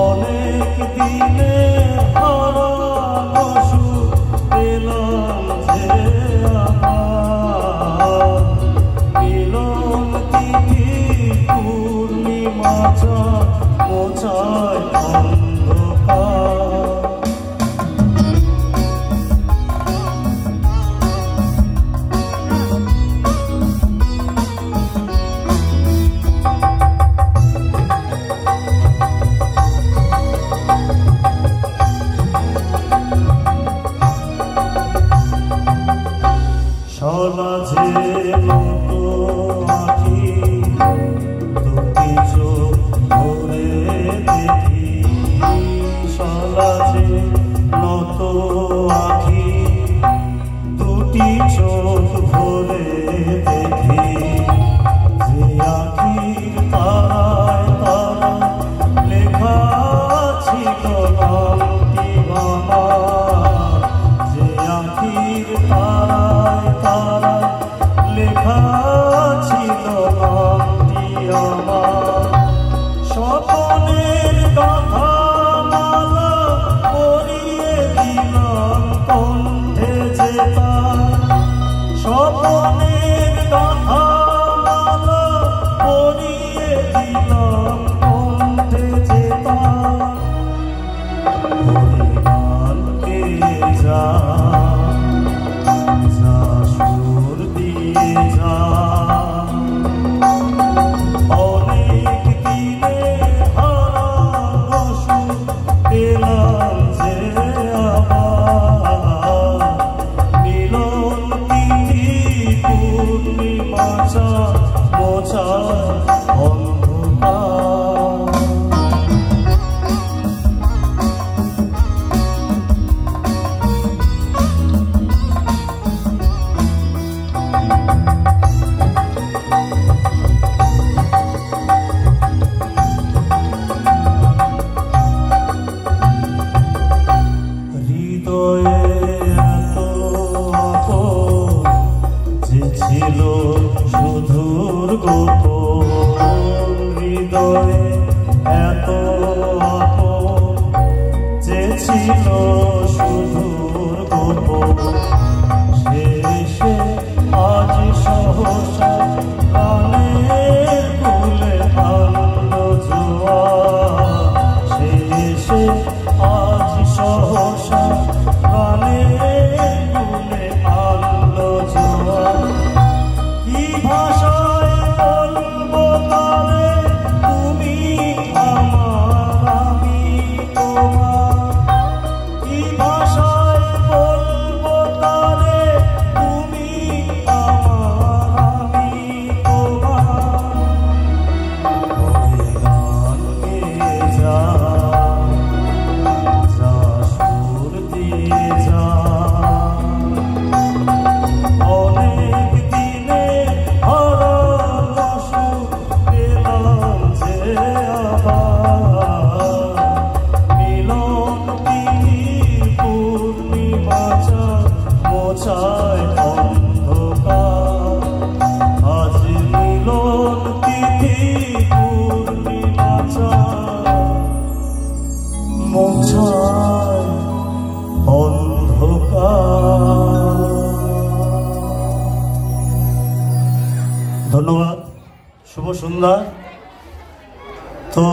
অনেক দিনে হারানো সুখ পেলাম যে আমার মিলন তিথি পূর্ণিমা মোছায় অন্ধকার। সমাজে মতো আঁকি দুটি চোখ ভরে দেখি, সমাজে মতো আঁকি দুটি চোখ ভরে দেখি, যে আঁখির তারায় তারা লেখা ছিল নামটি আমার, যে আঁখির তারায় তারা লেখা ছিল নামটি আমার। স্বপনের গাথা মালা পরিয়ে দিলাম কণ্ঠে যে তার, স্বপনের গাথা মালা পরিয়ে দিলাম কণ্ঠে যে তার। গান কে যা সুর দিয়ে যা, অনেক দিনে হারানো সুখ পেলাম যে আবার, মিলন তিথি পূর্ণিমা মোছায় অন্ধকার। হৃদয়ে এত আপন যে ছিল সুদূর গোপন, হৃদয়ে এত আপন যে ছিল সুদূর গোপন, শেষে আজ সহসা প্রাণের কুলে আনলো জোয়ার, শেষে আজ সহসা প্রাণের কুলে আনলো জোয়ার। কি ভাষায় বলবো তারে তুমি আমার আমি তোমার, কি ভাষায় বলবো তারে তুমি আমার আমি তোমার। গান গে যা সুর দিয়ে যা, অনেক দিনে হারানো সুখ পেলাম যে আবার, মিলন তিথি পূর্ণিমা মোছায় অন্ধকার। আজ মিলন তিথি পূর্ণিমা মোছায় অন্ধকার। ধন্যবাদ, শুভ সন্ধ্যা। তো